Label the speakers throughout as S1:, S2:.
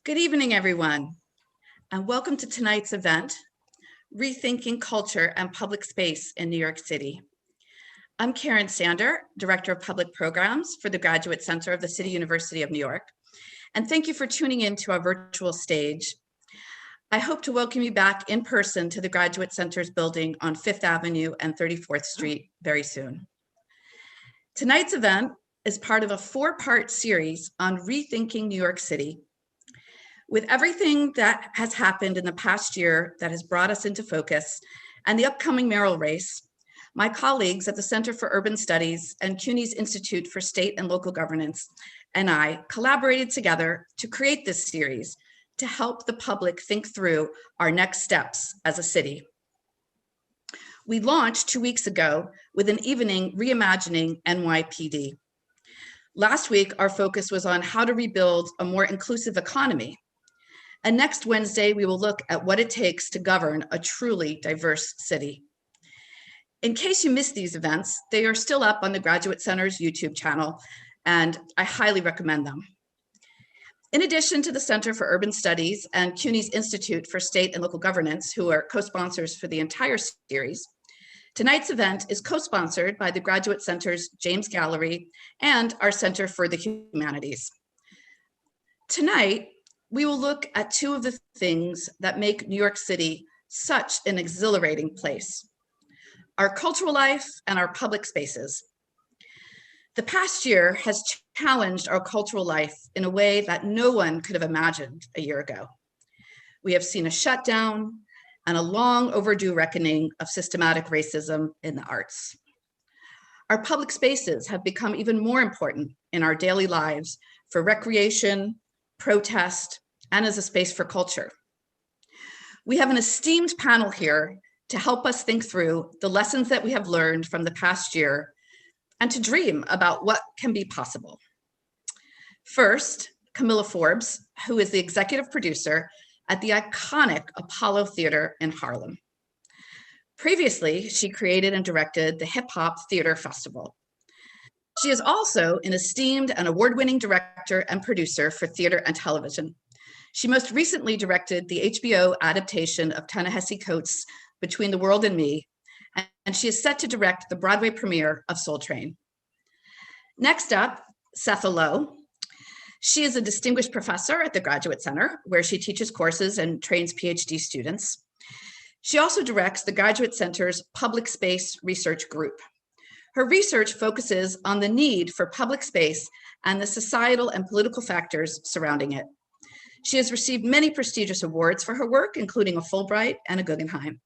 S1: Good evening, everyone, and welcome to tonight's event, Rethinking Culture and Public Space in New York City. I'm Karen Sander, Director of Public Programs for the Graduate Center of the City University of New York, and thank you for tuning in to our virtual stage. I hope to welcome you back in person to the Graduate Center's building on 5th Avenue and 34th Street very soon. Tonight's event is part of a 4-part series on rethinking New York City. With everything that has happened in the past year that has brought us into focus and the upcoming mayoral race, my colleagues at the Center for Urban Studies and CUNY's Institute for State and Local Governance and I collaborated together to create this series to help the public think through our next steps as a city. We launched 2 weeks ago with an evening reimagining NYPD. Last week, our focus was on how to rebuild a more inclusive economy. And next Wednesday, we will look at what it takes to govern a truly diverse city. In case you missed these events, they are still up on the Graduate Center's YouTube channel, and I highly recommend them. In addition to the Center for Urban Studies and CUNY's Institute for State and Local Governance, who are co-sponsors for the entire series, tonight's event is co-sponsored by the Graduate Center's James Gallery and our Center for the Humanities. Tonight, we will look at 2 of the things that make New York City such an exhilarating place: our cultural life and our public spaces. The past year has challenged our cultural life in a way that no one could have imagined a year ago. We have seen a shutdown and a long overdue reckoning of systematic racism in the arts. Our public spaces have become even more important in our daily lives for recreation, protest, and as a space for culture. We have an esteemed panel here to help us think through the lessons that we have learned from the past year and to dream about what can be possible. First, Kamilah Forbes, who is the executive producer at the iconic Apollo Theater in Harlem. Previously, she created and directed the Hip Hop Theater Festival. She is also an esteemed and award-winning director and producer for theater and television. She most recently directed the HBO adaptation of Ta-Nehisi Coates' Between the World and Me, and she is set to direct the Broadway premiere of Soul Train. Next up, Setha Low. She is a distinguished professor at the Graduate Center, where she teaches courses and trains PhD students. She also directs the Graduate Center's Public Space Research Group. Her research focuses on the need for public space and the societal and political factors surrounding it. She has received many prestigious awards for her work, including a Fulbright and a Guggenheim.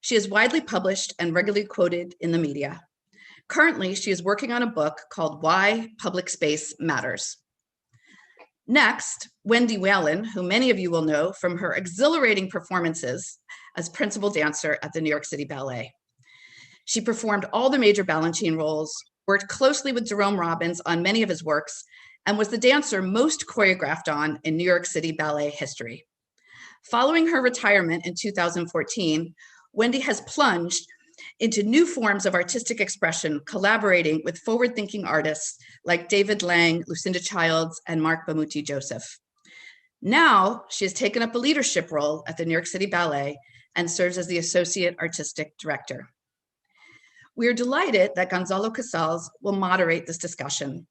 S1: She is widely published and regularly quoted in the media. Currently, she is working on a book called Why Public Space Matters. Next, Wendy Whelan, who many of you will know from her exhilarating performances as principal dancer at the New York City Ballet. She performed all the major Balanchine roles, worked closely with Jerome Robbins on many of his works, and was the dancer most choreographed on in New York City ballet history. Following her retirement in 2014, Wendy has plunged into new forms of artistic expression, collaborating with forward-thinking artists like David Lang, Lucinda Childs, and Mark Bamuti Joseph. Now, she has taken up a leadership role at the New York City Ballet and serves as the Associate Artistic Director. We are delighted that Gonzalo Casals will moderate this discussion.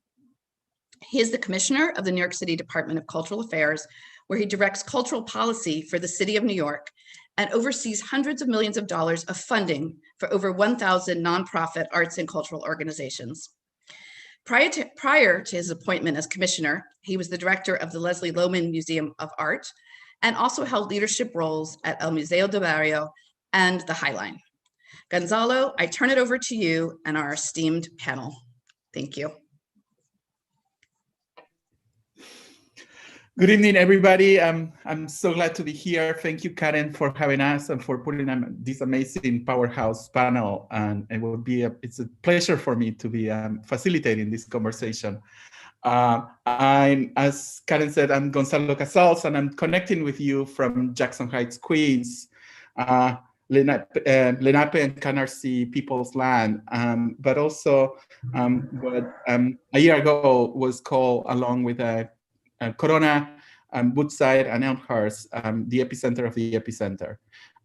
S1: He is the Commissioner of the New York City Department of Cultural Affairs, where he directs cultural policy for the City of New York and oversees hundreds of millions of dollars of funding for over 1,000 nonprofit arts and cultural organizations. Prior to his appointment as commissioner, he was the director of the Leslie Lohman Museum of Art and also held leadership roles at El Museo del Barrio and the High Line. Gonzalo, I turn it over to you and our esteemed panel. Thank you.
S2: Good evening, everybody. I'm so glad to be here. Thank you, Karen, for having us and for putting on this amazing powerhouse panel. And it's a pleasure for me to be facilitating this conversation. As Karen said, I'm Gonzalo Casals, and I'm connecting with you from Jackson Heights, Queens. Lenape and Canarsie People's Land, but also what a year ago was called, along with Corona, Woodside and Elmhurst, the epicenter of the epicenter.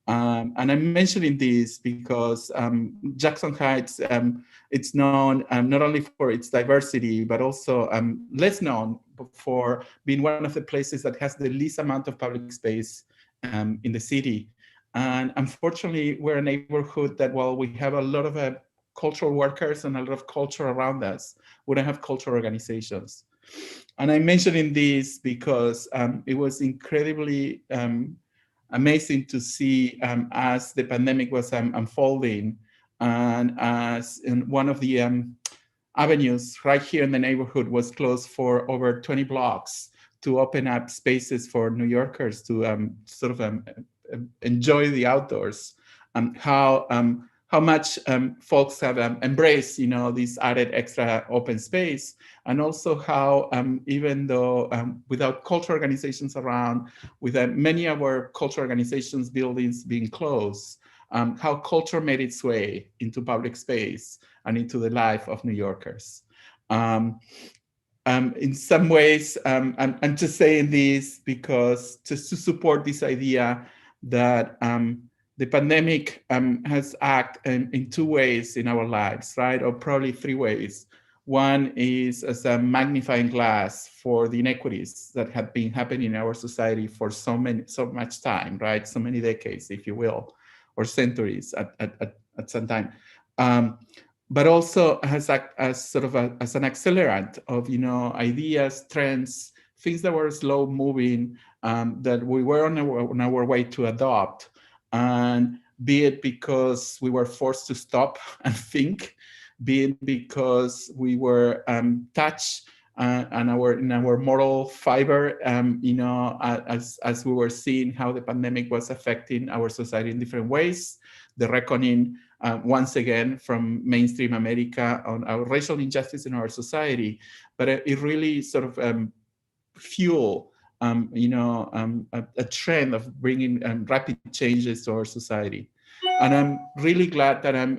S2: And I'm mentioning this because Jackson Heights, it's known not only for its diversity, but also less known for being one of the places that has the least amount of public space in the city. And unfortunately, we're a neighborhood that while we have a lot of cultural workers and a lot of culture around us, we don't have cultural organizations. And I'm mentioning this because it was incredibly amazing to see as the pandemic was unfolding, and as in one of the avenues right here in the neighborhood was closed for over 20 blocks to open up spaces for New Yorkers to enjoy the outdoors. How much folks have embraced, this added extra open space, and also how even though without cultural organizations around, with many of our cultural organizations buildings being closed, how culture made its way into public space and into the life of New Yorkers. In some ways, I'm just saying this because just to support this idea that the pandemic has acted in two ways in our lives, right? Or probably three ways. One is as a magnifying glass for the inequities that have been happening in our society for so much time, right? So many decades, if you will, or centuries at some time. But also as sort of as an accelerant of ideas, trends, things that were slow moving, that we were on our way to adopt, and be it because we were forced to stop and think, be it because we were touched and in our moral fiber, as we were seeing how the pandemic was affecting our society in different ways, the reckoning once again from mainstream America on our racial injustice in our society, but it really sort of fuel a trend of bringing rapid changes to our society. And I'm really glad that I'm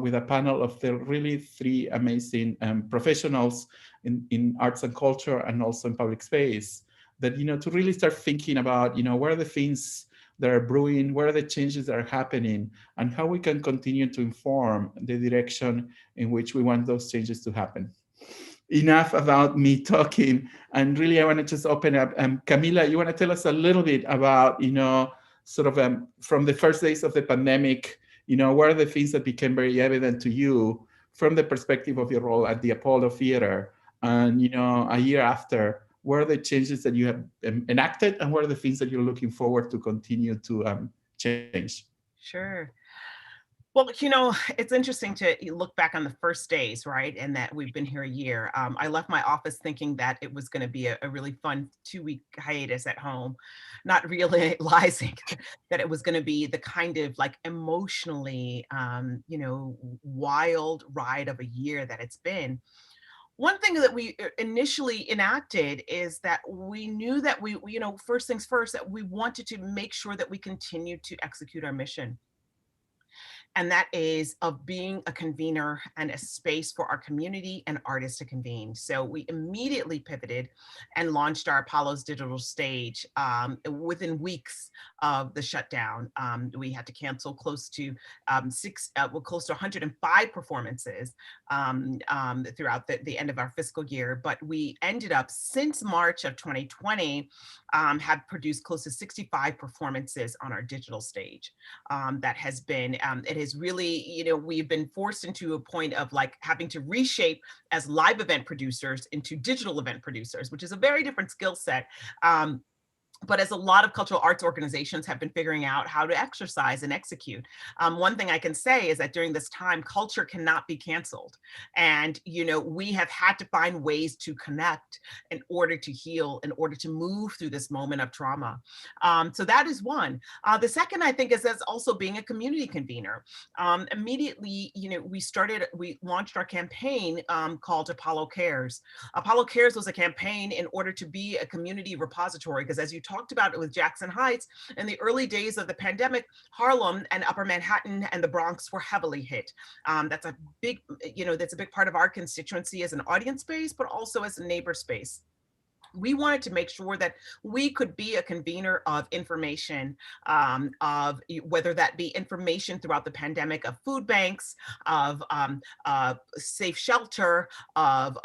S2: with a panel of the really three amazing professionals in arts and culture and also in public space, that to really start thinking about what are the things that are brewing, what are the changes that are happening, and how we can continue to inform the direction in which we want those changes to happen. Enough about me talking, and really I want to just open up. Kamilah, you want to tell us a little bit about, sort of from the first days of the pandemic, what are the things that became very evident to you from the perspective of your role at the Apollo Theater, and a year after, what are the changes that you have enacted, and what are the things that you're looking forward to continue to change?
S3: Sure. Well, it's interesting to look back on the first days, right? And that we've been here a year. I left my office thinking that it was going to be a really fun 2-week hiatus at home, not realizing that it was going to be the kind of like emotionally, wild ride of a year that it's been. One thing that we initially enacted is that we knew that we first things first, that we wanted to make sure that we continued to execute our mission. And that is of being a convener and a space for our community and artists to convene. So we immediately pivoted and launched our Apollo's digital stage within weeks of the shutdown. We had to cancel close to close to 105 performances throughout the end of our fiscal year. But we ended up, since March of 2020, have produced close to 65 performances on our digital stage. That has been, it has really, we've been forced into a point of like having to reshape as live event producers into digital event producers, which is a very different skill set. But as a lot of cultural arts organizations have been figuring out how to exercise and execute. One thing I can say is that during this time, culture cannot be canceled. And, we have had to find ways to connect in order to heal, in order to move through this moment of trauma. So that is one. The second, I think, is as also being a community convener. Immediately, we launched our campaign called Apollo Cares. Apollo Cares was a campaign in order to be a community repository, because as you talked about it with Jackson Heights, in the early days of the pandemic, Harlem and Upper Manhattan and the Bronx were heavily hit. That's a big part of our constituency as an audience space, but also as a neighbor space. We wanted to make sure that we could be a convener of information, of whether that be information throughout the pandemic of food banks, of safe shelter, of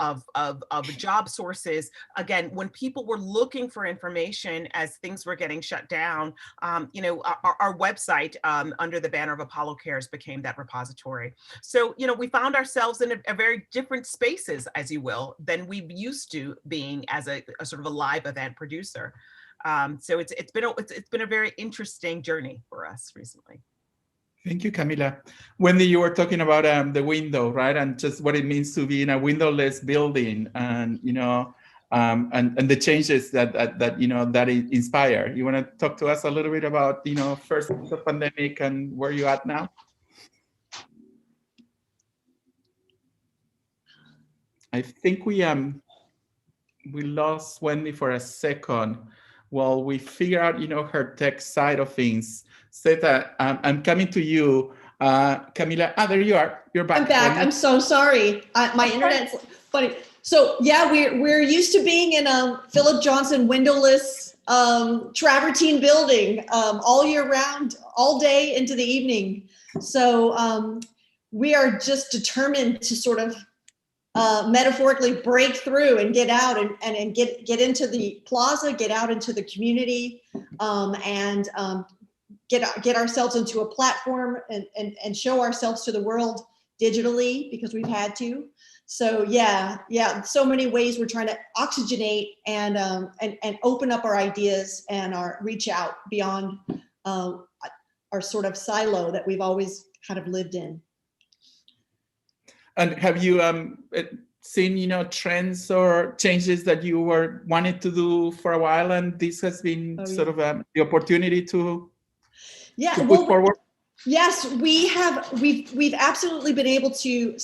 S3: job sources. Again, when people were looking for information as things were getting shut down, our website under the banner of Apollo Cares became that repository. So, we found ourselves in a very different spaces, as you will, than we used to being as a sort of a live event producer. So it's been a very interesting journey for us recently.
S2: Thank you, Kamilah. Wendy, you were talking about the window, right? And just what it means to be in a windowless building, and and the changes that it inspire. You want to talk to us a little bit about first the pandemic and where you're at now? I think we lost Wendy for a second while we figure out, her tech side of things. Setha, I'm coming to you. Kamilah, there you are. You're back.
S4: I'm back. I'm so sorry. My internet's funny. So yeah, we're used to being in a Philip Johnson windowless travertine building all year round, all day into the evening. So we are just determined to sort of metaphorically break through and get out and get into the plaza, get out into the community, and get ourselves into a platform and show ourselves to the world digitally, because we've had to. So yeah, so many ways we're trying to oxygenate and open up our ideas and reach out beyond our sort of silo that we've always kind of lived in.
S2: And have you seen trends or changes that you were wanted to do for a while, and this has been sort of the opportunity to put forward?
S4: Yes, we've absolutely been able to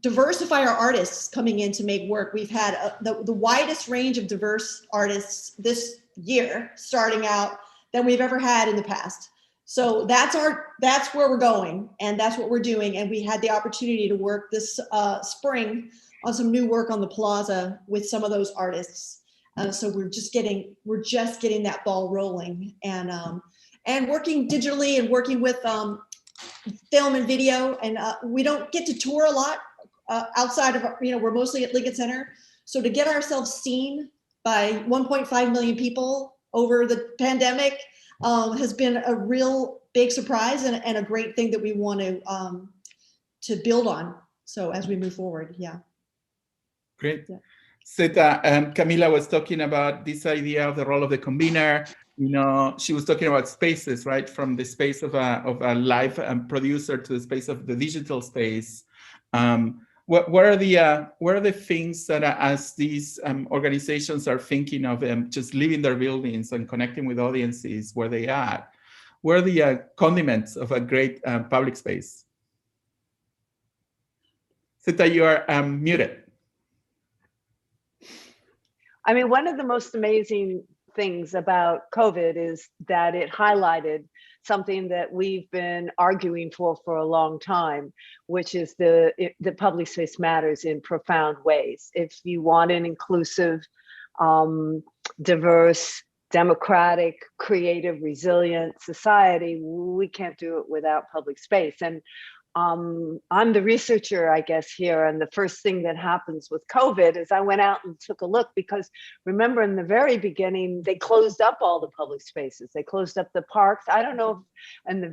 S4: diversify our artists coming in to make work. We've had the widest range of diverse artists this year starting out than we've ever had in the past. So that's where we're going, and that's what we're doing. And we had the opportunity to work this spring on some new work on the plaza with some of those artists. So we're just getting that ball rolling, and working digitally and working with film and video. And we don't get to tour a lot outside of, we're mostly at Lincoln Center. So to get ourselves seen by 1.5 million people over the pandemic has been a real big surprise and a great thing that we want to build on. So as we move forward, yeah.
S2: Great.
S4: Yeah.
S2: Setha, Kamilah was talking about this idea of the role of the convener. She was talking about spaces, right? From the space of a live producer to the space of the digital space. What are the things that as these organizations are thinking of just leaving their buildings and connecting with audiences where they are? What are the condiments of a great public space? Setha, you are muted.
S5: I mean, one of the most amazing things about COVID is that it highlighted something that we've been arguing for a long time, which is the public space matters in profound ways. If you want an inclusive, diverse, democratic, creative, resilient society, we can't do it without public space. And I'm the researcher, I guess, here. And the first thing that happens with COVID is I went out and took a look, because remember in the very beginning, they closed up all the public spaces. They closed up the parks. I don't know, and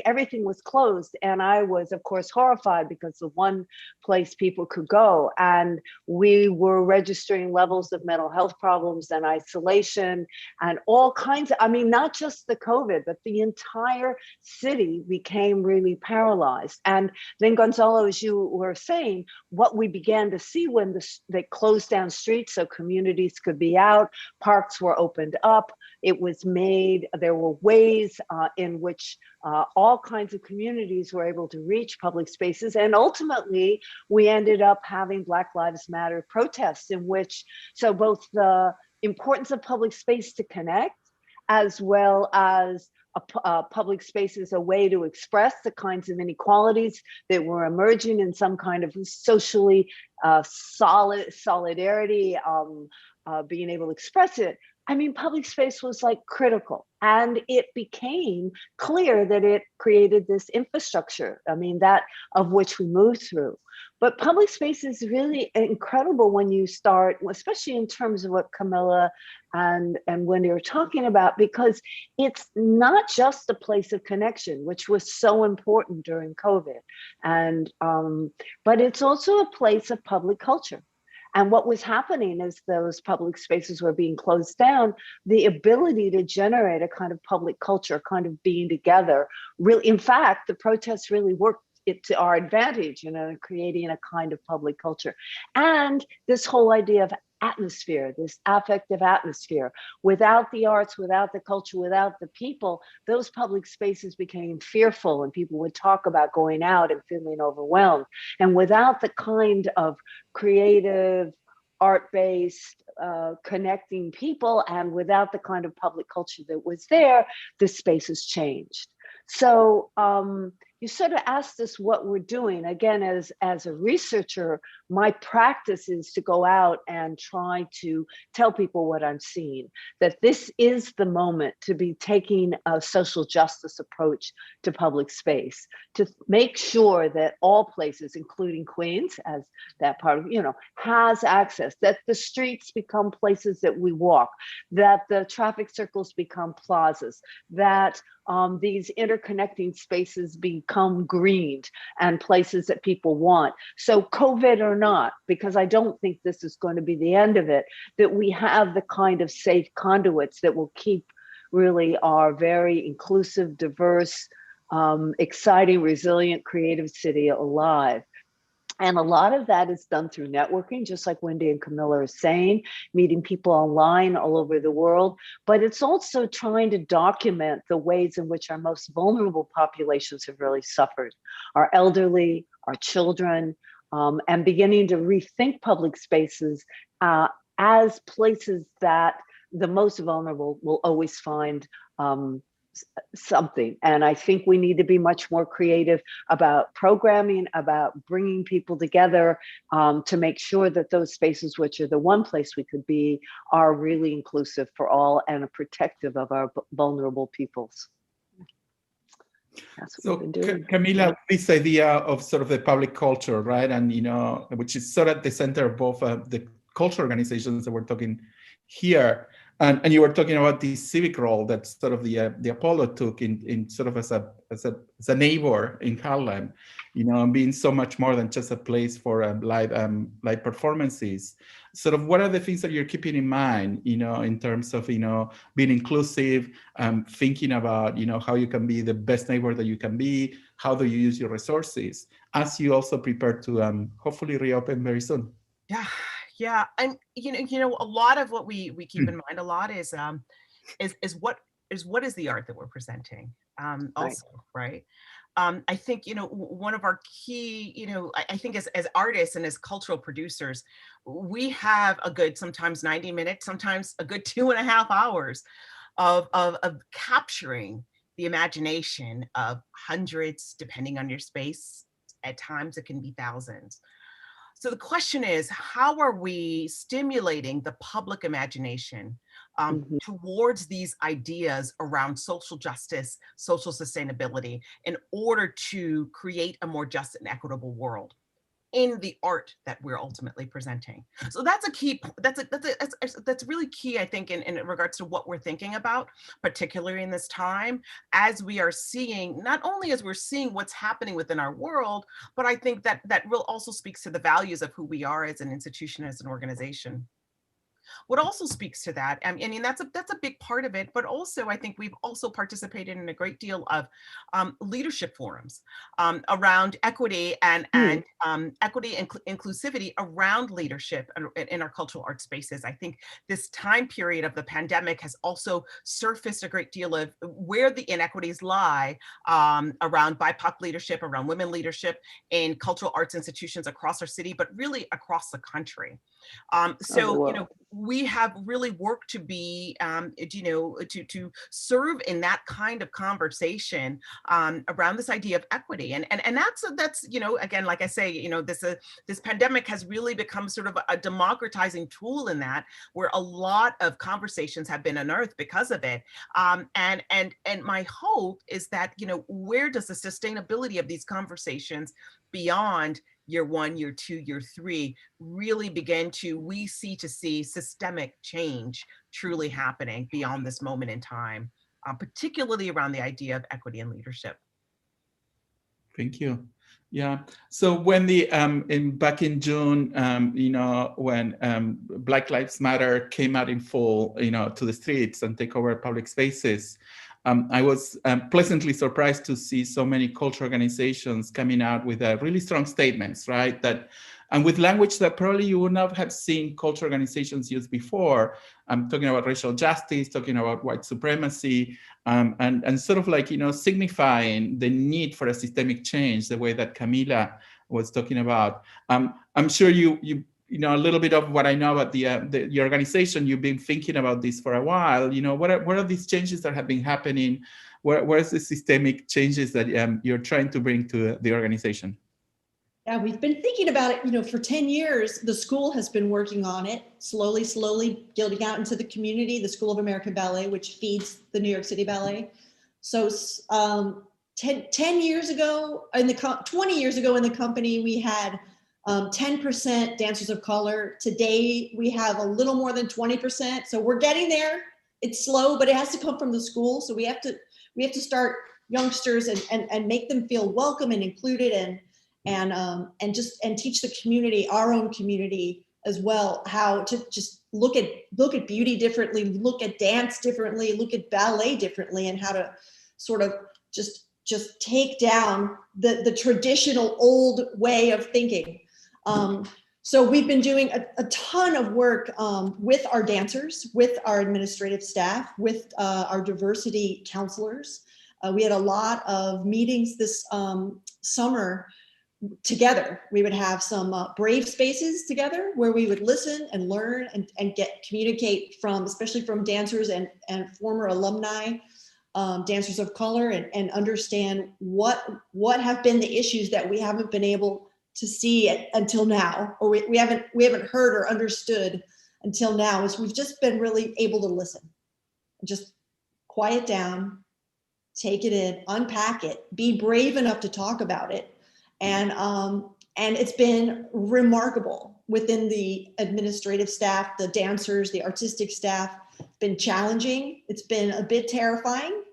S5: everything was closed. And I was, of course, horrified, because the one place people could go. And we were registering levels of mental health problems and isolation and all kinds of, not just the COVID, but the entire city became really paralyzed. And then, Gonzalo, as you were saying, what we began to see when they closed down streets so communities could be out, parks were opened up, it was made, there were ways in which all kinds of communities were able to reach public spaces. And ultimately, we ended up having Black Lives Matter protests in which, so both the importance of public space to connect, as well as public space is a way to express the kinds of inequalities that were emerging in some kind of socially solidarity, being able to express it, I mean, public space was like critical, and it became clear that it created this infrastructure. I mean, that of which we moved through. But public space is really incredible when you start, especially in terms of what Kamilah and Wendy are talking about, because it's not just a place of connection, which was so important during COVID, and but it's also a place of public culture. And what was happening as those public spaces were being closed down, the ability to generate a kind of public culture, kind of being together, really, in fact, the protests really worked it to our advantage, you know, creating a kind of public culture. And this whole idea of atmosphere, this affective atmosphere, without the arts, without the culture, without the people, those public spaces became fearful, and people would talk about going out and feeling overwhelmed. And without the kind of creative, art-based, connecting people, and without the kind of public culture that was there, the spaces changed. So you sort of asked us what we're doing. Again, as a researcher, my practice is to go out and try to tell people what I'm seeing, that this is the moment to be taking a social justice approach to public space, to make sure that all places, including Queens, as that part of, you know, has access, that the streets become places that we walk, that the traffic circles become plazas, that these interconnecting spaces become greened and places that people want. So COVID or not, because I don't think this is going to be the end of it, that we have the kind of safe conduits that will keep really our very inclusive, diverse, exciting, resilient, creative city alive. And a lot of that is done through networking, just like Wendy and Kamilah are saying, meeting people online all over the world. But it's also trying to document the ways in which our most vulnerable populations have really suffered, our elderly, our children, and beginning to rethink public spaces as places that the most vulnerable will always find something. And I think we need to be much more creative about programming, about bringing people together to make sure that those spaces, which are the one place we could be, are really inclusive for all and are protective of our vulnerable peoples. That's what
S2: So
S5: we've been doing.
S2: Kamilah, this idea of sort of the public culture, right? And, you know, which is sort of at the center of both the cultural organizations that we're talking here. And you were talking about the civic role that sort of the Apollo took in sort of as a neighbor in Harlem, you know, and being so much more than just a place for live performances. Sort of what are the things that you're keeping in mind, you know, in terms of, you know, being inclusive, thinking about, you know, how you can be the best neighbor that you can be, how do you use your resources as you also prepare to hopefully reopen very soon?
S3: Yeah, and you know, a lot of what we keep in mind a lot is what is the art that we're presenting, also, right? I think, you know, one of our key, you know, I think as artists and as cultural producers, we have a good sometimes 90 minutes, sometimes a good 2.5 hours of capturing the imagination of hundreds, depending on your space. At times it can be thousands. So the question is, how are we stimulating the public imagination towards these ideas around social justice, social sustainability, in order to create a more just and equitable world in the art that we're ultimately presenting? So that's a key, that's really key, I think, in regards to what we're thinking about, particularly in this time, as we are seeing, not only as we're seeing what's happening within our world, but I think that will also speaks to the values of who we are as an institution, as an organization. What also speaks to that, I mean, that's a big part of it, but also I think we've also participated in a great deal of leadership forums around equity and equity and inclusivity around leadership in our cultural art spaces. I think this time period of the pandemic has also surfaced a great deal of where the inequities lie around BIPOC leadership, around women leadership in cultural arts institutions across our city, but really across the country. So, you know, we have really worked to be, to serve in that kind of conversation around this idea of equity, and that's again, like I say, this pandemic has really become sort of a democratizing tool in that, where a lot of conversations have been unearthed because of it, and my hope is that where does the sustainability of these conversations beyond year 1, year 2, year 3 really begin to see systemic change truly happening beyond this moment in time, particularly around the idea of equity and leadership.
S2: Thank you. Yeah. So Wendy, back in June, when Black Lives Matter came out in full, to the streets and take over public spaces, I was pleasantly surprised to see so many cultural organizations coming out with really strong statements, right? And with language that probably you would not have seen cultural organizations use before. I'm talking about racial justice, talking about white supremacy, and sort of like, signifying the need for a systemic change, the way that Kamilah was talking about. I'm sure you a little bit of what I know about your organization. You've been thinking about this for a while. What are these changes that have been happening? Where's the systemic changes that you're trying to bring to the organization?
S4: Yeah, we've been thinking about it, for 10 years, the school has been working on it, slowly getting out into the community, the School of American Ballet, which feeds the New York City Ballet. So 10 years ago, 20 years ago in the company, we had 10% dancers of color. Today, we have a little more than 20%. So we're getting there. It's slow, but it has to come from the school. So we have to start youngsters and make them feel welcome and included, and teach the community, our own community as well, how to just look at beauty differently, look at dance differently, look at ballet differently, and how to sort of just take down the traditional old way of thinking. So we've been doing a ton of work with our dancers, with our administrative staff, with our diversity counselors. We had a lot of meetings this summer together. We would have some brave spaces together where we would listen and learn and communicate especially from dancers and former alumni, dancers of color, and understand what have been the issues that we haven't been able to see until now, or we haven't heard or understood until now. Is we've just been really able to listen, just quiet down, take it in, unpack it, be brave enough to talk about it. And it's been remarkable within the administrative staff, the dancers, the artistic staff. It's been challenging. It's been a bit terrifying.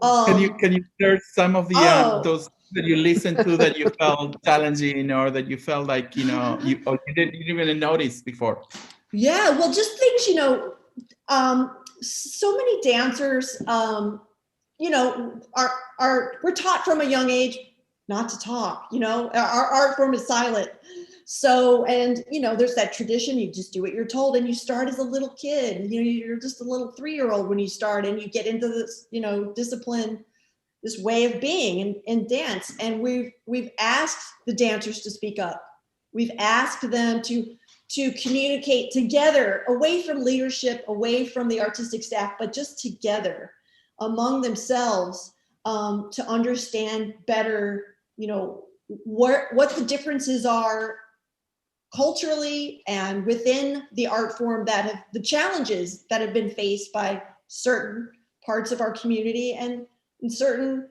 S2: Can you share some of the those that you listened to that you felt challenging, or that you felt like you didn't even notice before?
S4: Yeah, well, just things, so many dancers, we're taught from a young age not to talk, our art form is silent. So, and, there's that tradition, you just do what you're told, and you start as a little kid, you're just a little 3-year-old when you start, and you get into this, discipline, this way of being in dance. And we've asked the dancers to speak up. We've asked them to communicate together, away from leadership, away from the artistic staff, but just together among themselves, to understand better, what the differences are culturally and within the art form, the challenges that have been faced by certain parts of our community, and certain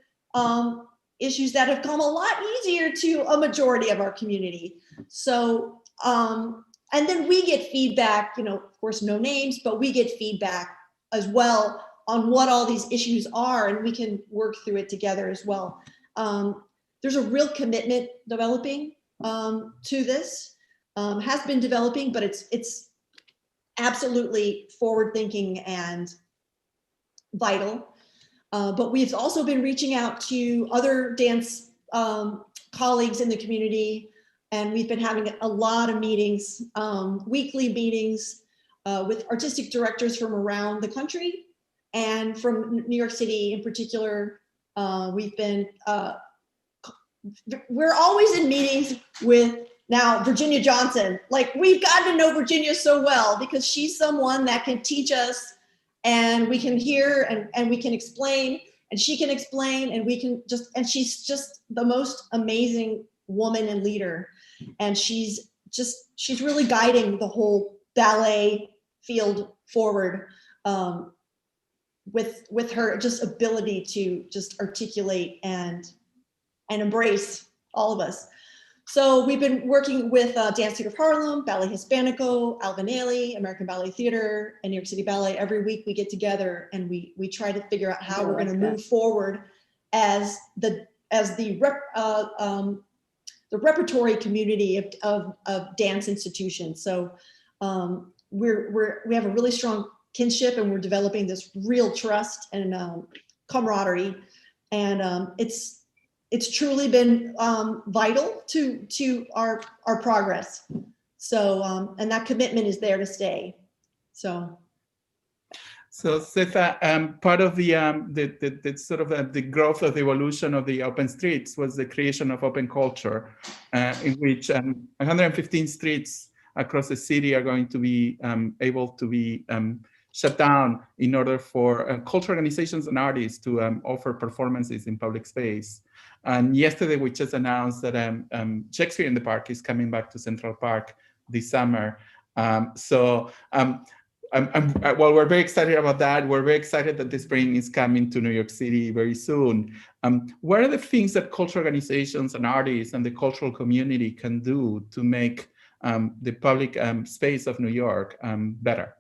S4: issues that have come a lot easier to a majority of our community. So, and then we get feedback, of course, no names, but we get feedback as well on what all these issues are, and we can work through it together as well. There's a real commitment developing to this, has been developing, but it's absolutely forward-thinking and vital. But we've also been reaching out to other dance colleagues in the community, and we've been having a lot of meetings, weekly meetings with artistic directors from around the country and from New York City in particular. We're always in meetings with Now, Virginia Johnson, like we've gotten to know Virginia so well because she's someone that can teach us and we can hear and we can explain and she can explain and we can just, and she's just the most amazing woman and leader. And she's really guiding the whole ballet field forward with her just ability to just articulate and embrace all of us. So we've been working with Dance Theater of Harlem, Ballet Hispanico, Alvin Ailey, American Ballet Theater, and New York City Ballet. Every week we get together and we try to figure out how we're going to move forward as the repertory community of dance institutions. So we have a really strong kinship and we're developing this real trust and camaraderie, and it's truly been vital to our progress. So and that commitment is there to stay. So
S2: Setha, part of the sort of the growth of the evolution of the open streets was the creation of open culture, in which 115 streets across the city are going to be able to be shut down in order for cultural organizations and artists to offer performances in public space. And yesterday we just announced that Shakespeare in the Park is coming back to Central Park this summer. While we're very excited about that, we're very excited that the spring is coming to New York City very soon. What are the things that cultural organizations and artists and the cultural community can do to make the public space of New York better?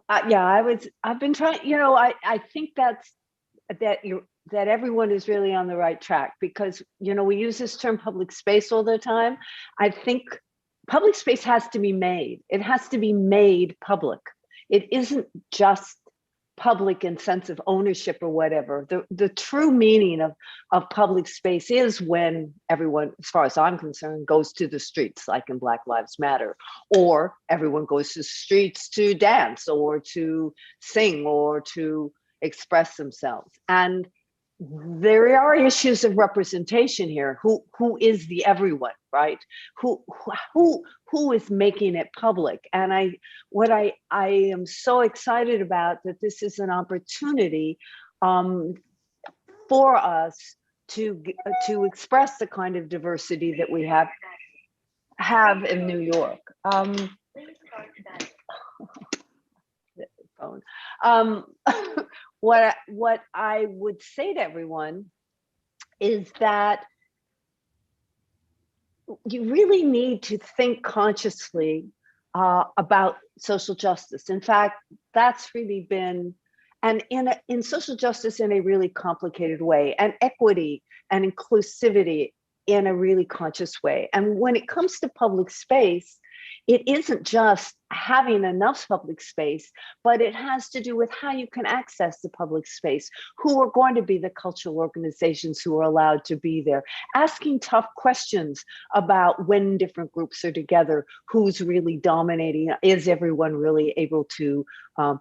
S5: I've been trying, I think that everyone is really on the right track because, we use this term public space all the time. I think public space has to be made. It has to be made public. It isn't just public in sense of ownership or whatever. The true meaning of public space is when everyone, as far as I'm concerned, goes to the streets, like in Black Lives Matter, or everyone goes to the streets to dance or to sing or to express themselves. And there are issues of representation here. Who is the everyone, right? Who is making it public? And I am so excited about that this is an opportunity for us to express the kind of diversity that we have in New York. What I would say to everyone is that you really need to think consciously about social justice. In fact, that's really been, and in social justice in a really complicated way, and equity and inclusivity in a really conscious way. And when it comes to public space, it isn't just having enough public space, but it has to do with how you can access the public space, who are going to be the cultural organizations who are allowed to be there, asking tough questions about when different groups are together, who's really dominating, is everyone really able to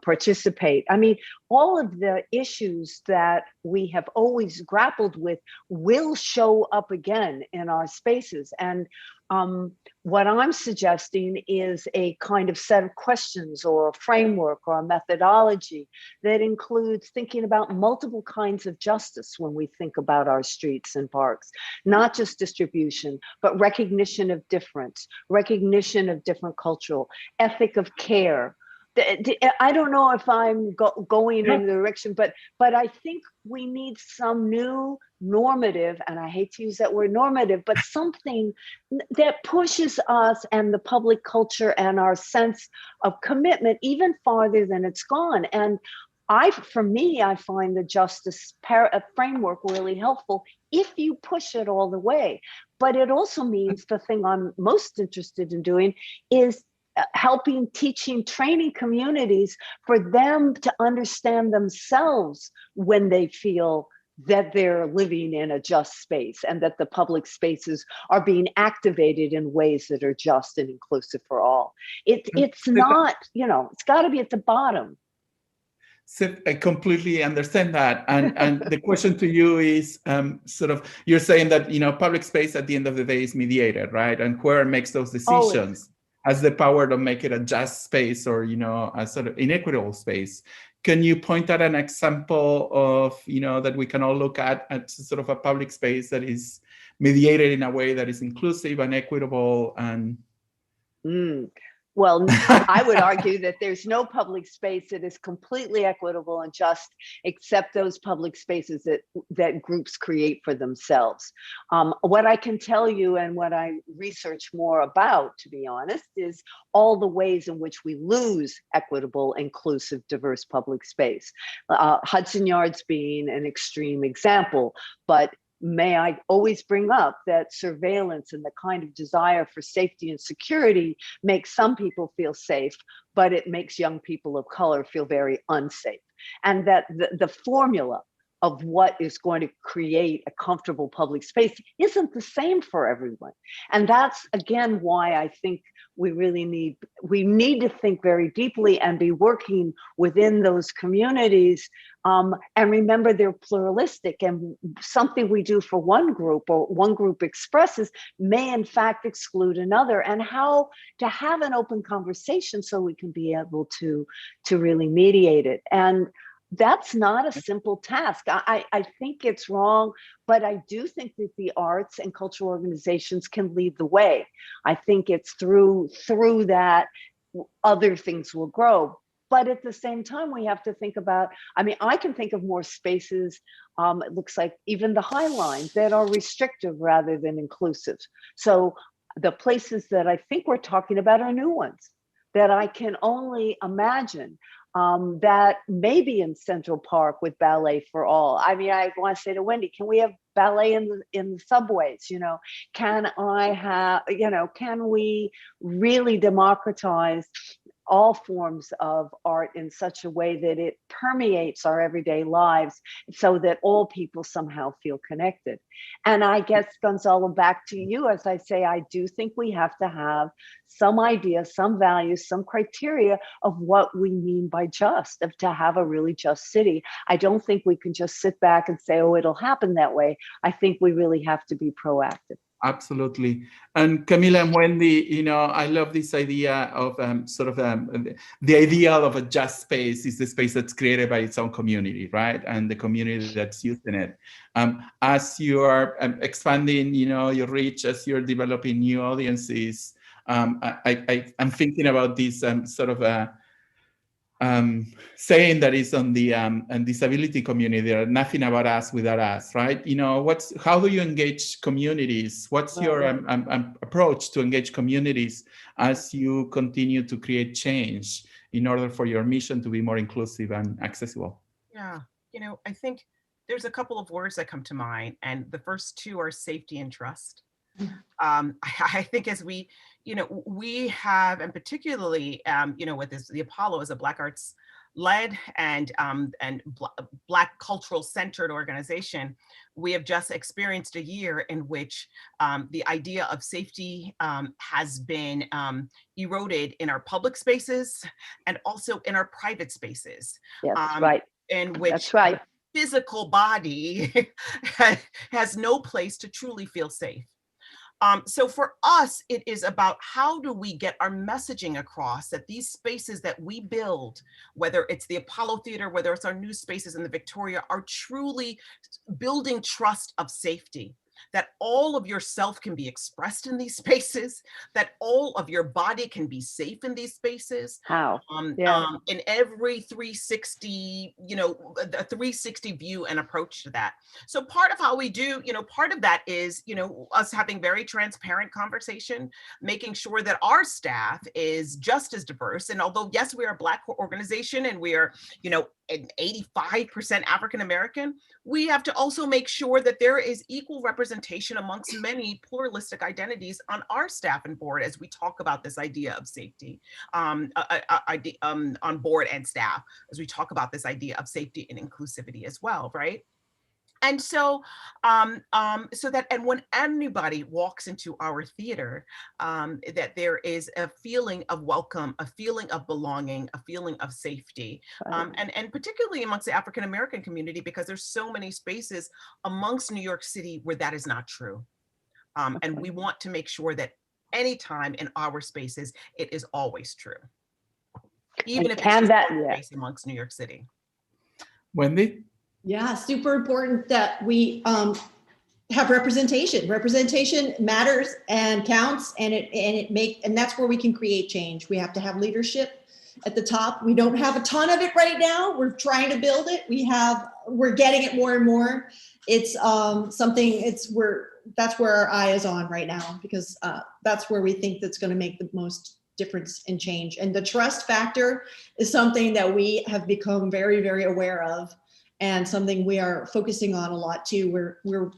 S5: participate? I mean, all of the issues that we have always grappled with will show up again in our spaces. And what I'm suggesting is a kind of set of questions or a framework or a methodology that includes thinking about multiple kinds of justice when we think about our streets and parks, not just distribution, but recognition of difference, recognition of different cultural, ethic of care. I don't know if I'm going in the direction, but I think we need some new normative, and I hate to use that word normative, but something that pushes us and the public culture and our sense of commitment even farther than it's gone. And for me, I find the justice framework really helpful if you push it all the way. But it also means the thing I'm most interested in doing is helping, teaching, training communities for them to understand themselves when they feel that they're living in a just space and that the public spaces are being activated in ways that are just and inclusive for all. It's not, it's got to be at the bottom.
S2: So I completely understand that. And the question to you is sort of, you're saying that, public space at the end of the day is mediated, right? And whoever makes those decisions has the power to make it a just space or, a sort of inequitable space. Can you point out an example of, that we can all look at sort of a public space that is mediated in a way that is inclusive and equitable and...
S5: Well, I would argue that there's no public space that is completely equitable and just, except those public spaces that groups create for themselves. What I can tell you and what I research more about, to be honest, is all the ways in which we lose equitable, inclusive, diverse public space. Hudson Yards being an extreme example, but may I always bring up that surveillance and the kind of desire for safety and security makes some people feel safe, but it makes young people of color feel very unsafe. And that the formula of what is going to create a comfortable public space isn't the same for everyone. And that's, again, why I think we need to think very deeply and be working within those communities, and remember they're pluralistic, and something we do for one group or one group expresses may in fact exclude another, and how to have an open conversation so we can be able to really mediate it. And that's not a simple task. I think it's wrong, but I do think that the arts and cultural organizations can lead the way. I think it's through that other things will grow. But at the same time, we have to think about, I can think of more spaces, it looks like even the High Line, that are restrictive rather than inclusive. So the places that I think we're talking about are new ones that I can only imagine. That maybe in Central Park with Ballet for All. I want to say to Wendy, can we have ballet in the subways? Can we really democratize all forms of art in such a way that it permeates our everyday lives so that all people somehow feel connected? And I guess, Gonzalo, back to you, as I say, I do think we have to have some idea, some values, some criteria of what we mean by just, of to have a really just city. I don't think we can just sit back and say, oh, it'll happen that way. I think we really have to be proactive.
S2: Absolutely. And Kamilah and Wendy, I love this idea of the ideal of a just space is the space that's created by its own community, right? And the community that's using it. As you are expanding, your reach, as you're developing new audiences, I'm thinking about this saying that is on the disability community, nothing about us without us, right? How do you engage communities? What's your approach to engage communities as you continue to create change in order for your mission to be more inclusive and accessible?
S3: Yeah, I think there's a couple of words that come to mind, and the first two are safety and trust. I think as we have, and particularly, with the Apollo as a Black arts led and Black cultural centered organization, we have just experienced a year in which the idea of safety has been eroded in our public spaces and also in our private spaces.
S5: Yes, right.
S3: In which
S5: that's right.
S3: The physical body has no place to truly feel safe. So for us, it is about how do we get our messaging across that these spaces that we build, whether it's the Apollo Theater, whether it's our new spaces in the Victoria, are truly building trust of safety, that all of yourself can be expressed in these spaces, that all of your body can be safe in these spaces.
S5: How?
S3: In every 360, a 360 view and approach to that. So part of how we do, part of that is, us having very transparent conversation, making sure that our staff is just as diverse. And although, yes, we are a Black organization and we are, 85% African-American, we have to also make sure that there is equal representation amongst many pluralistic identities on our staff and board as we talk about this idea of safety on board and staff, as we talk about this idea of safety and inclusivity as well, right? And so, and when anybody walks into our theater, that there is a feeling of welcome, a feeling of belonging, a feeling of safety, and particularly amongst the African American community, because there's so many spaces amongst New York City where that is not true. And we want to make sure that anytime in our spaces, it is always true, even if it's just one space amongst New York City.
S2: Wendy?
S4: Yeah, super important that we have representation. Representation matters and counts, and that's where we can create change. We have to have leadership at the top. We don't have a ton of it right now. We're trying to build it. We're getting it more and more. It's that's where our eye is on right now, because that's where we think that's going to make the most difference in change. And the trust factor is something that we have become very, very aware of, and something we are focusing on a lot too. We're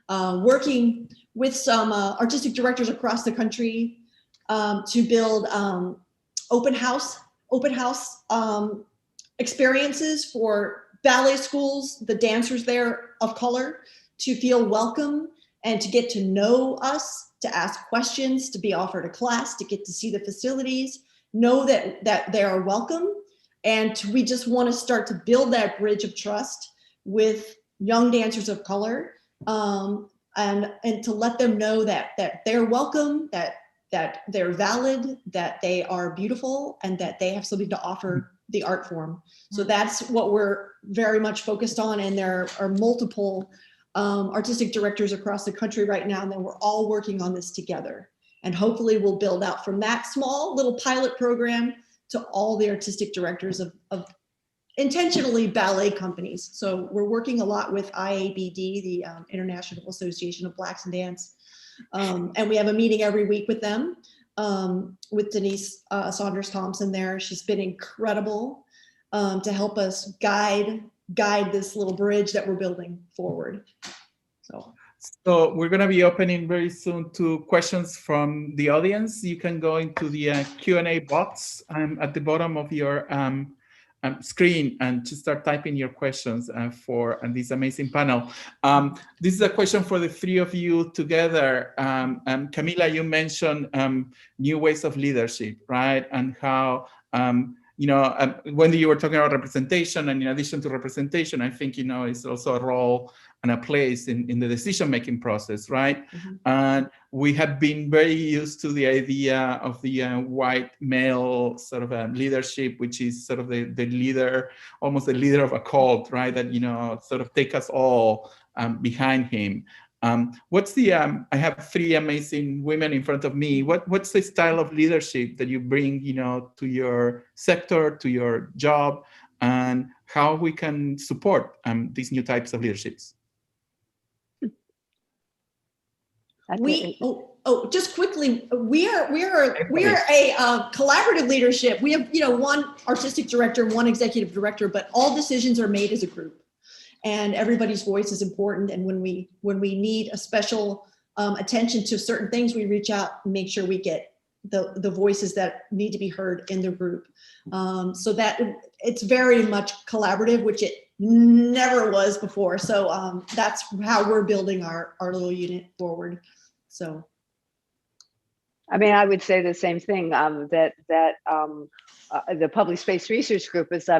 S4: working with some artistic directors across the country to build open house experiences for ballet schools, the dancers there of color, to feel welcome and to get to know us, to ask questions, to be offered a class, to get to see the facilities, know that they are welcome. And we just want to start to build that bridge of trust with young dancers of color, and to let them know that they're welcome, that they're valid, that they are beautiful, and that they have something to offer the art form. So that's what we're very much focused on. And there are multiple artistic directors across the country right now, and then we're all working on this together. And hopefully we'll build out from that small little pilot program to all the artistic directors of intentionally ballet companies. So we're working a lot with IABD, the International Association of Blacks in Dance. And we have a meeting every week with them, with Denise Saunders Thompson there. She's been incredible to help us guide this little bridge that we're building forward.
S2: So we're going to be opening very soon to questions from the audience. You can go into the Q&A box at the bottom of your screen and just start typing your questions for this amazing panel. This is a question for the three of you together. Kamilah, you mentioned new ways of leadership, right? And how, Wendy, you were talking about representation, and in addition to representation, I think, it's also a role and a place in the decision-making process, right? Mm-hmm. And we have been very used to the idea of the white male sort of leadership, which is sort of the leader, almost the leader of a cult, right? That, sort of take us all behind him. What's the, I have three amazing women in front of me. What's the style of leadership that you bring, to your sector, to your job, and how we can support these new types of leaderships?
S4: Just quickly, we are a collaborative leadership. We have, one artistic director, one executive director, but all decisions are made as a group, and everybody's voice is important. And when we need a special attention to certain things, we reach out and make sure we get the voices that need to be heard in the group. So that it's very much collaborative, which it never was before. So that's how we're building our little unit forward. So,
S5: I mean, I would say the same thing, that the Public Space Research Group, as I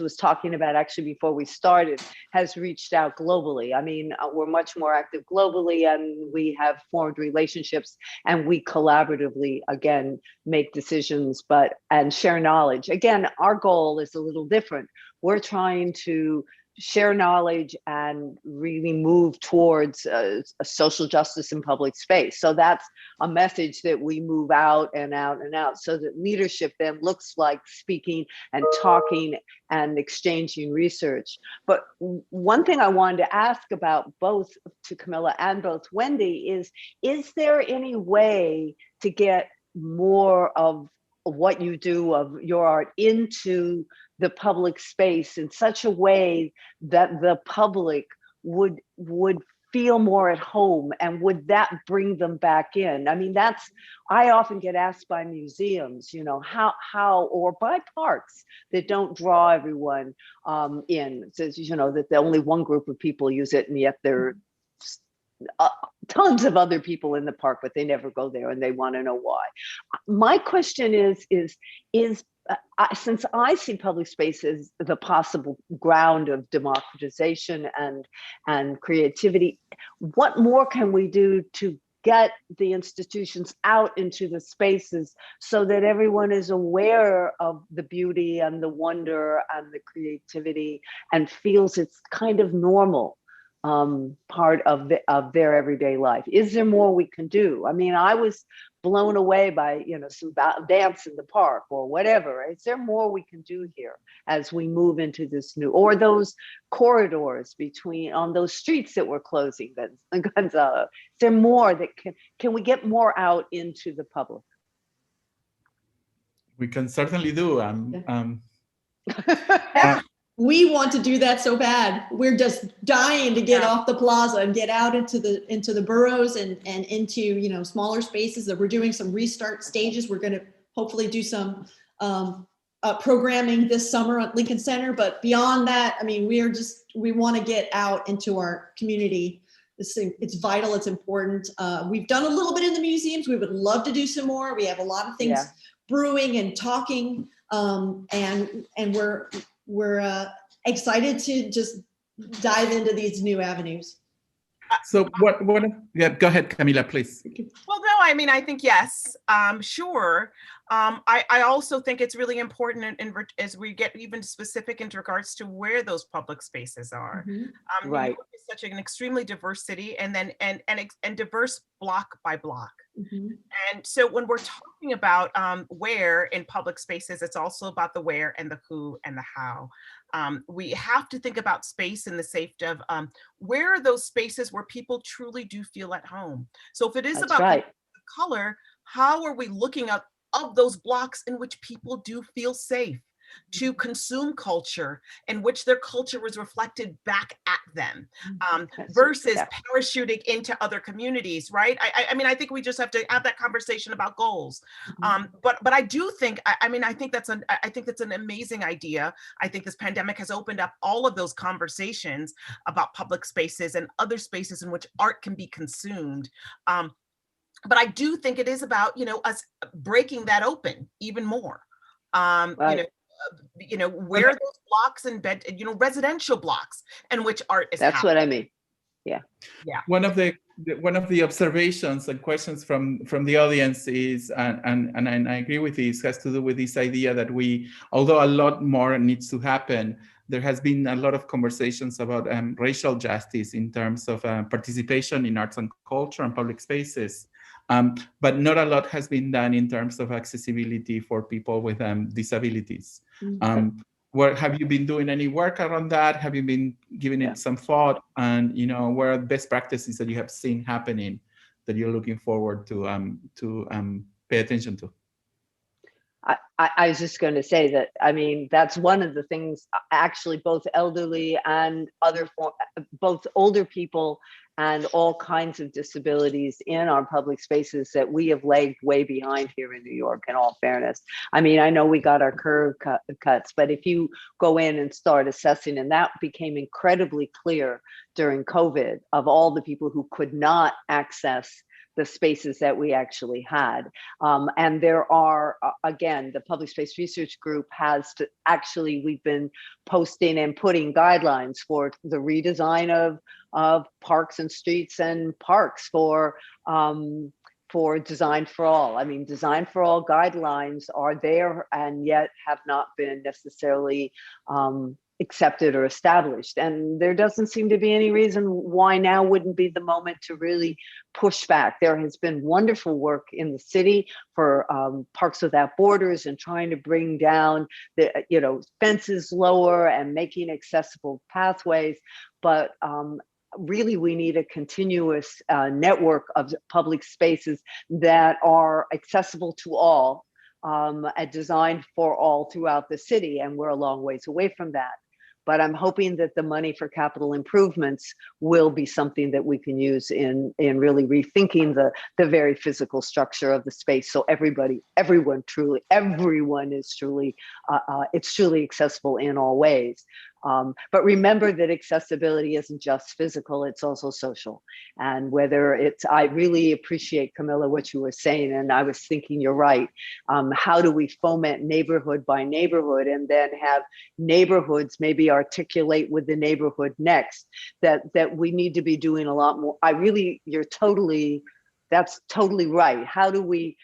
S5: was talking about actually before we started, has reached out globally. I mean, we're much more active globally, and we have formed relationships, and we collaboratively, again, make decisions, and share knowledge. Again, our goal is a little different. We're trying to share knowledge and really move towards a social justice in public space. So that's a message that we move out and out and out, so that leadership then looks like speaking and talking and exchanging research. But one thing I wanted to ask about, both to Kamilah and both Wendy, is there any way to get more of what you do, of your art, into the public space in such a way that the public would feel more at home, and would that bring them back in? I mean, I often get asked by museums, you know, how or by parks that don't draw everyone in. It says, you know, that the only one group of people use it, and yet there are tons of other people in the park, but they never go there, and they want to know why. My question is since I see public space as the possible ground of democratization and creativity, what more can we do to get the institutions out into the spaces so that everyone is aware of the beauty and the wonder and the creativity and feels it's kind of normal part of their everyday life? Is there more we can do? I mean, I was blown away by, you know, some dance in the park or whatever. Is there more we can do here as we move into this new, or those corridors on those streets that we're closing, Gonzalo? Is there more that can we get more out into the public?
S2: We can certainly do.
S4: We want to do that so bad. We're just dying to get off the plaza and get out into the boroughs and into, you know, smaller spaces. That we're doing some restart stages. We're going to hopefully do some programming this summer at Lincoln Center. But beyond that, I mean, we want to get out into our community. It's vital. It's important. We've done a little bit in the museums. We would love to do some more. We have a lot of things brewing and talking, and we're excited to just dive into these new avenues.
S2: So what, yeah, go ahead, Kamilah, please.
S3: Well, no, I mean, I think, yes, sure. I also think it's really important as we get even specific in regards to where those public spaces are.
S5: Mm-hmm. Right.
S3: New York is such an extremely diverse city, and then and diverse block by block. Mm-hmm. And so when we're talking about where in public spaces, it's also about the where and the who and the how. We have to think about space in the safety of where are those spaces where people truly do feel at home. So if it is about the color, how are we looking at of those blocks in which people do feel safe to consume culture, in which their culture was reflected back at them, versus parachuting into other communities, right? I mean, I think we just have to have that conversation about goals. But I do think, I think that's an amazing idea. I think this pandemic has opened up all of those conversations about public spaces and other spaces in which art can be consumed. But I do think it is about, you know, us breaking that open even more. You know, where are those blocks and residential blocks in which art is happening.
S5: What I mean. Yeah.
S2: One of the observations and questions from the audience is, and I agree with this, has to do with this idea that although a lot more needs to happen, there has been a lot of conversations about racial justice in terms of participation in arts and culture and public spaces. But not a lot has been done in terms of accessibility for people with disabilities. Where have you been doing any work around that? Have you been giving it some thought? And, you know, where are the best practices that you have seen happening that you're looking forward to pay attention to?
S5: I was just going to say that, I mean, that's one of the things, actually, both elderly and both older people and all kinds of disabilities in our public spaces that we have lagged way behind here in New York, in all fairness. I mean, I know we got our curb cuts, but if you go in and start assessing, and that became incredibly clear during COVID, of all the people who could not access the spaces that we actually had. And there are, again, the Public Space Research Group we've been posting and putting guidelines for the redesign of parks and streets and parks for Design for All. I mean, Design for All guidelines are there and yet have not been necessarily accepted or established. And there doesn't seem to be any reason why now wouldn't be the moment to really push back. There has been wonderful work in the city for Parks Without Borders and trying to bring down the, fences lower and making accessible pathways. But really, we need a continuous network of public spaces that are accessible to all, designed for all throughout the city. And we're a long ways away from that. But I'm hoping that the money for capital improvements will be something that we can use in really rethinking the very physical structure of the space. So everyone is truly, it's truly accessible in all ways. But remember that accessibility isn't just physical, it's also social. And whether it's, I really appreciate, Kamilah, what you were saying, and I was thinking you're right. How do we foment neighborhood by neighborhood, and then have neighborhoods maybe articulate with the neighborhood next, that we need to be doing a lot more. That's totally right. How do we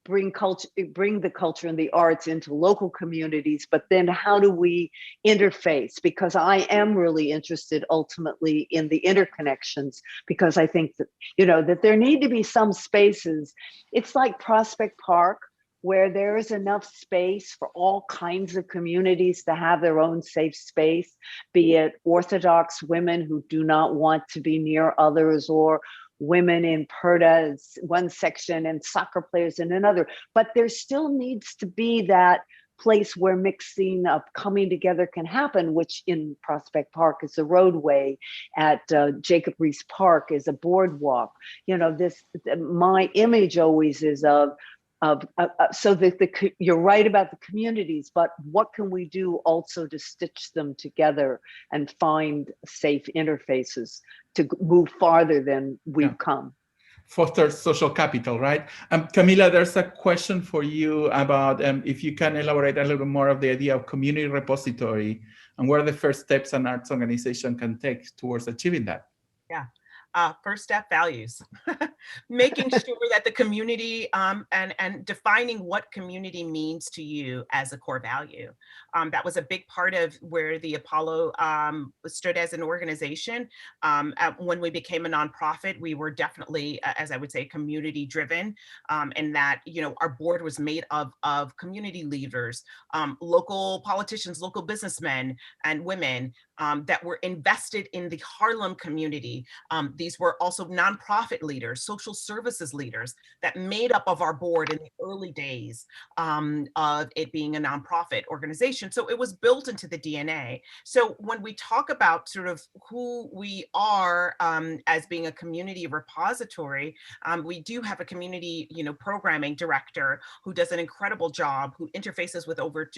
S5: bring the culture and the arts into local communities, but then how do we interface? Because I am really interested ultimately in the interconnections, because I think that, that there need to be some spaces. It's like Prospect Park, where there is enough space for all kinds of communities to have their own safe space, be it Orthodox women who do not want to be near others, or women in PERDA one section and soccer players in another. But there still needs to be that place where mixing of coming together can happen, which in Prospect Park is a roadway, at Jacob Riis Park is a boardwalk. My image always is of so that you're right about the communities, but what can we do also to stitch them together and find safe interfaces to move farther than we've come?
S2: Foster social capital, right? Kamilah, there's a question for you about if you can elaborate a little more of the idea of community repository and what are the first steps an arts organization can take towards achieving that?
S3: Yeah. First step, values. Making sure that the community and defining what community means to you as a core value. That was a big part of where the Apollo stood as an organization. When we became a nonprofit, we were definitely, as I would say, community driven, and that, our board was made of community leaders, local politicians, local businessmen and women that were invested in the Harlem community. These were also nonprofit leaders, social services leaders that made up of our board in the early days of it being a nonprofit organization. So it was built into the DNA. So when we talk about sort of who we are as being a community repository, we do have a community, programming director who does an incredible job, who interfaces with over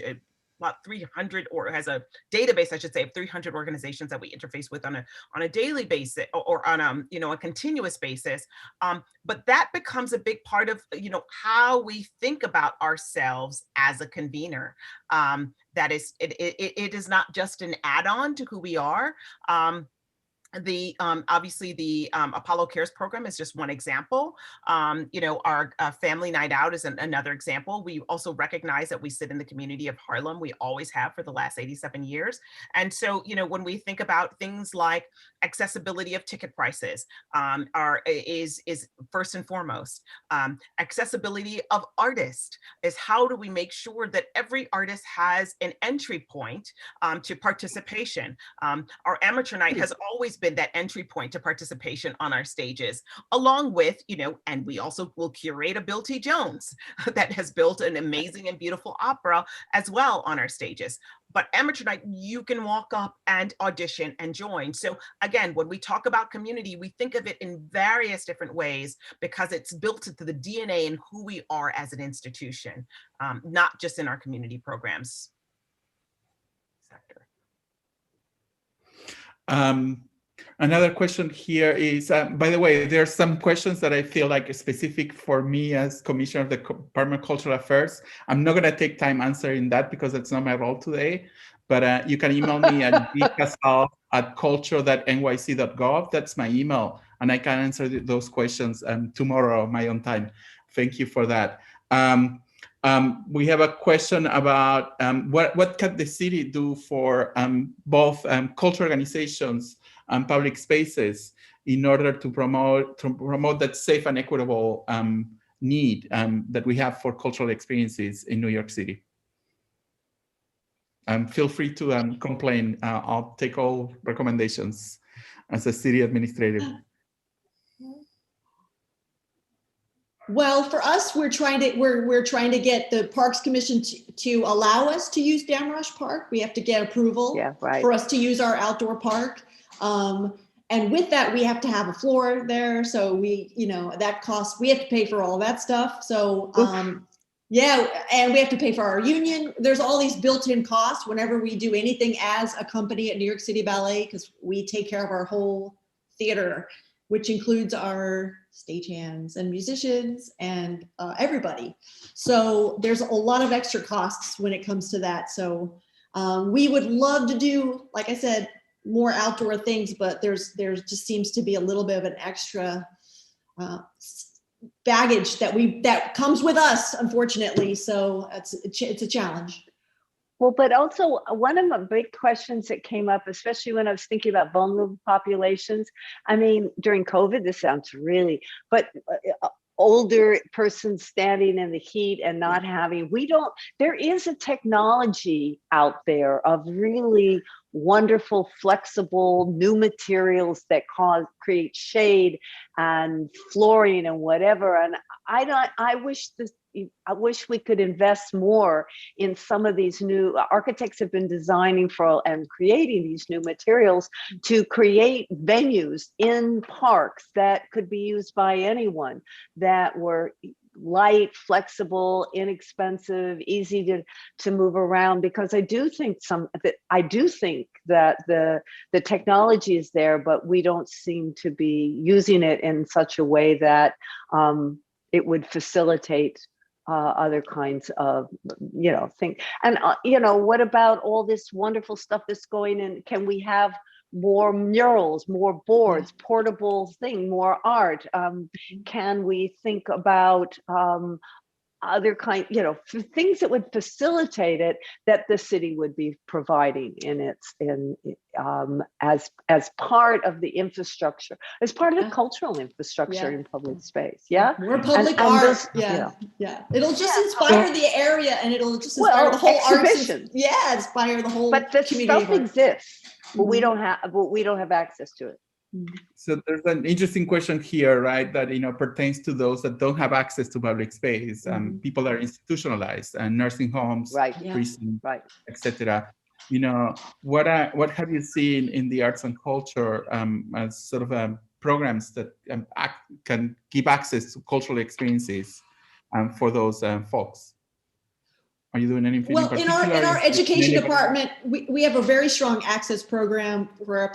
S3: about 300, or has a database, I should say, of 300 organizations that we interface with on a daily basis, or on a continuous basis. But that becomes a big part of how we think about ourselves as a convener. That is, it is not just an add-on to who we are. Obviously the Apollo Cares program is just one example. Our family night out is another example. We also recognize that we sit in the community of Harlem. We always have for the last 87 years. And so, when we think about things like accessibility of ticket prices, is first and foremost. Accessibility of artists is, how do we make sure that every artist has an entry point to participation? Our amateur night has always been that entry point to participation on our stages, along with, and we also will curate a Bill T. Jones that has built an amazing and beautiful opera as well on our stages. But amateur night, you can walk up and audition and join. So again, when we talk about community, we think of it in various different ways, because it's built into the DNA and who we are as an institution, not just in our community programs sector.
S2: Another question here is, by the way, there are some questions that I feel like are specific for me as Commissioner of the Department of Cultural Affairs. I'm not going to take time answering that because it's not my role today, but you can email me at casals@culture.nyc.gov. That's my email, and I can answer those questions tomorrow, my own time. Thank you for that. We have a question about what can the city do for both culture organizations and public spaces in order to promote that safe and equitable need that we have for cultural experiences in New York City. Feel free to complain. I'll take all recommendations as a city administrator.
S4: Well, for us, we're trying to get the Parks Commission to allow us to use Damrush Park. We have to get approval for us to use our outdoor park. And with that, we have to have a floor there. So we, that costs, we have to pay for all that stuff. So yeah, and we have to pay for our union. There's all these built-in costs whenever we do anything as a company at New York City Ballet, because we take care of our whole theater, which includes our stagehands and musicians and everybody. So there's a lot of extra costs when it comes to that. So we would love to do, like I said, more outdoor things, but there just seems to be a little bit of an extra baggage that comes with us, unfortunately. So it's a challenge.
S5: Well, but also one of the big questions that came up, especially when I was thinking about vulnerable populations, I mean, during COVID, this sounds really, but older person standing in the heat and not having, there is a technology out there of really wonderful, flexible, new materials that create shade and flooring and whatever. And I wish we could invest more in some of these new architects have been designing and creating these new materials to create venues in parks that could be used by anyone, that were light, flexible, inexpensive, easy to move around, because I do think that the technology is there, but we don't seem to be using it in such a way that it would facilitate other kinds of, things. And, what about all this wonderful stuff that's going in? Can we have more murals, more boards, portable more art? Can we think about other things that would facilitate it, that the city would be providing as part of the infrastructure, as part of the cultural infrastructure in public space.
S4: More public art. It'll just inspire the area, and it'll just inspire the whole
S5: exhibition.
S4: Inspire the whole.
S5: But the stuff exists, but we don't have access to it.
S2: So there's an interesting question here, right? That pertains to those that don't have access to public space. People are institutionalized, and nursing homes, prisons, etc. What have you seen in the arts and culture as sort of programs that can give access to cultural experiences for those folks? Are you doing anything?
S4: Well, in our education department, we have a very strong access program for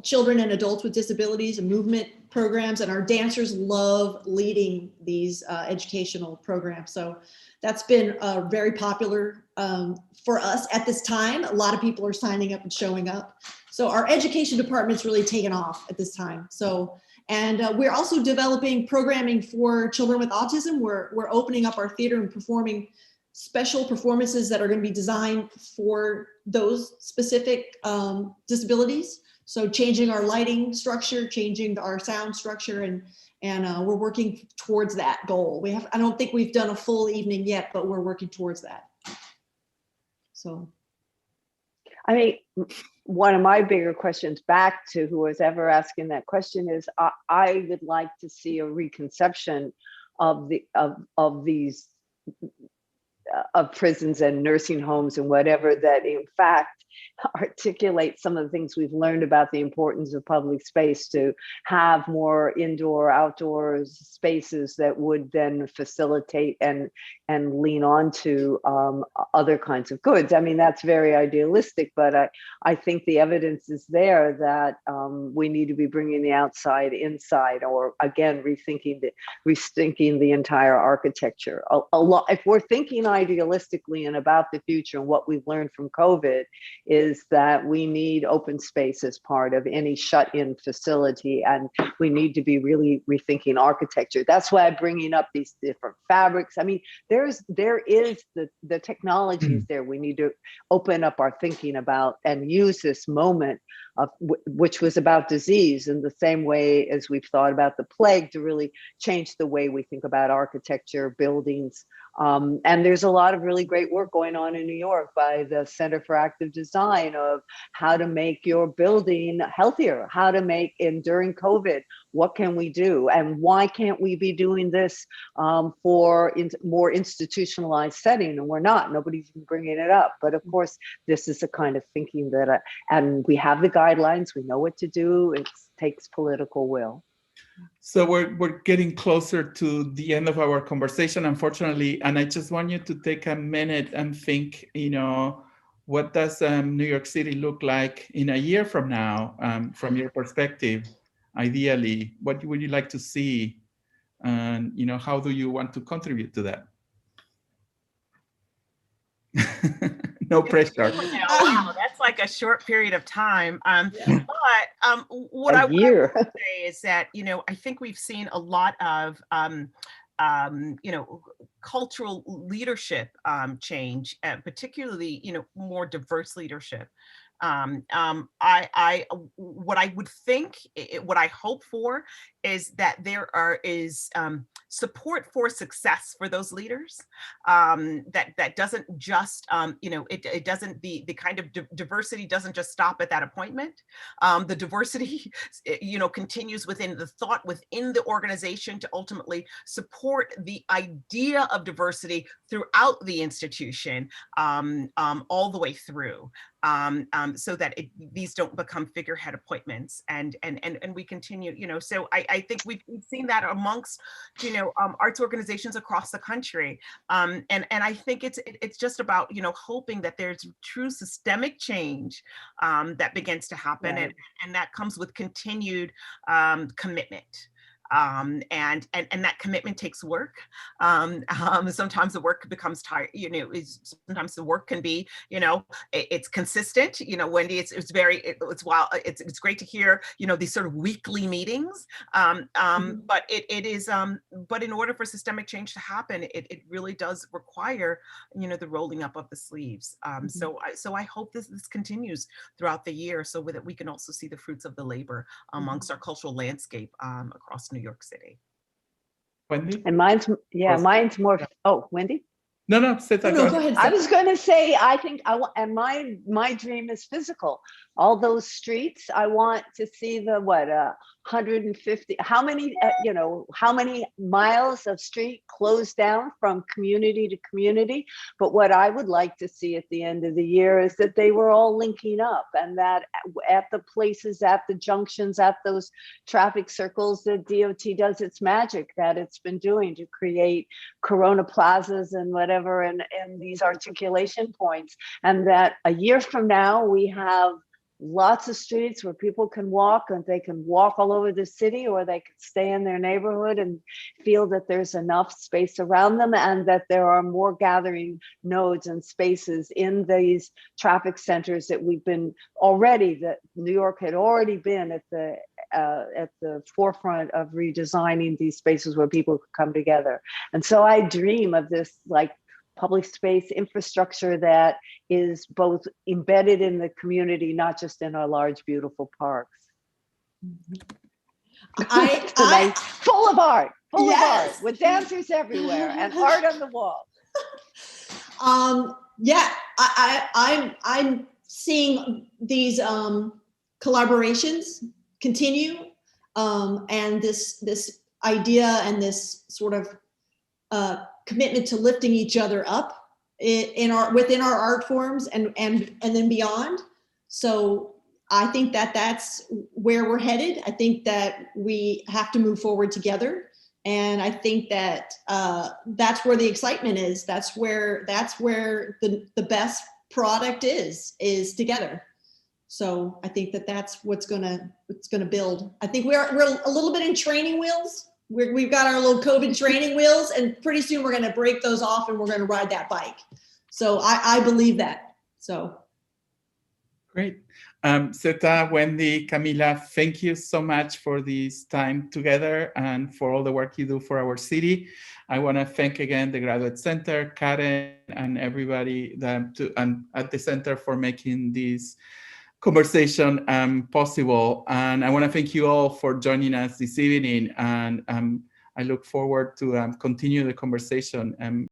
S4: children and adults with disabilities and movement programs, and our dancers love leading these educational programs. So that's been very popular for us at this time. A lot of people are signing up and showing up. So our education department's really taken off at this time. So, and we're also developing programming for children with autism. We're opening up our theater and performing special performances that are going to be designed for those specific disabilities. So changing our lighting structure, changing our sound structure, and we're working towards that goal. I don't think we've done a full evening yet, but we're working towards that. So,
S5: I mean, one of my bigger questions back to who was ever asking that question is, I would like to see a reconception of these of prisons and nursing homes and whatever, that in fact articulate some of the things we've learned about the importance of public space, to have more indoor, outdoor spaces that would then facilitate and lean on to other kinds of goods. I mean, that's very idealistic, but I think the evidence is there that we need to be bringing the outside inside, or again, rethinking the entire architecture. A lot, if we're thinking idealistically and about the future, and what we've learned from COVID is that we need open space as part of any shut-in facility, and we need to be really rethinking architecture. That's why I'm bringing up these different fabrics. I mean, there is the technology is there. We need to open up our thinking about and use this moment of which was about disease in the same way as we've thought about the plague, to really change the way we think about architecture, buildings. And there's a lot of really great work going on in New York by the Center for Active Design of how to make your building healthier, how to make, and during COVID, What can we do? And why can't we be doing this for more institutionalized setting? And we're not, nobody's even bringing it up. But of course, this is the kind of thinking that, and we have the guidelines, we know what to do. It takes political will.
S2: So we're getting closer to the end of our conversation, unfortunately. And I just want you to take a minute and think, what does New York City look like in a year from now, from your perspective? Ideally, what would you like to see? And, how do you want to contribute to that? No pressure.
S3: Wow, that's like a short period of time. But what I would say is that, I think we've seen a lot of, cultural leadership change, particularly, more diverse leadership. What I would think, what I hope for is that there is support for success for those leaders. That doesn't just, it doesn't, the kind of diversity doesn't just stop at that appointment. The diversity, continues within the thought within the organization to ultimately support the idea of diversity throughout the institution, all the way through. So that these don't become figurehead appointments, and we continue, so I think we've seen that amongst, arts organizations across the country. And I think it's just about, hoping that there's true systemic change that begins to happen, right. and that comes with continued commitment. And that commitment takes work. Sometimes the work becomes tired, sometimes the work can be, it's consistent, Wendy, it's great to hear, these sort of weekly meetings. But it is, but in order for systemic change to happen, it really does require, the rolling up of the sleeves. So I hope this continues throughout the year, so that we can also see the fruits of the labor amongst our cultural landscape across New York City.
S2: Wendy?
S5: And mine's more, oh, Wendy?
S2: No, Setha,
S4: go ahead.
S5: I was going to say, I think and my dream is physical. All those streets, I want to see the 150. How many how many miles of street closed down from community to community? But what I would like to see at the end of the year is that they were all linking up, and that at the places, at the junctions, at those traffic circles, the DOT does its magic that it's been doing to create Corona plazas and whatever, and these articulation points, and that a year from now we have lots of streets where people can walk, and they can walk all over the city, or they can stay in their neighborhood and feel that there's enough space around them, and that there are more gathering nodes and spaces in these traffic centers that that New York had already been at the forefront of redesigning these spaces where people could come together. And so I dream of this public space infrastructure that is both embedded in the community, not just in our large, beautiful parks. Full of art, with dancers everywhere and art on the wall.
S4: I'm seeing these collaborations continue, and this idea and this sort of commitment to lifting each other up within our art forms and then beyond. So I think that's where we're headed. I think that we have to move forward together, and I think that that's where the excitement is. That's where the best product is together. So I think that's what's gonna build. I think we're a little bit in training wheels. We've got our little COVID training wheels, and pretty soon we're going to break those off and we're going to ride that bike. So I believe that. So
S2: great. Setha, Wendy, Kamilah, thank you so much for this time together and for all the work you do for our city. I want to thank again the Graduate Center, Karen, and everybody at the center for making this conversation possible. And I want to thank you all for joining us this evening. And I look forward to continue the conversation.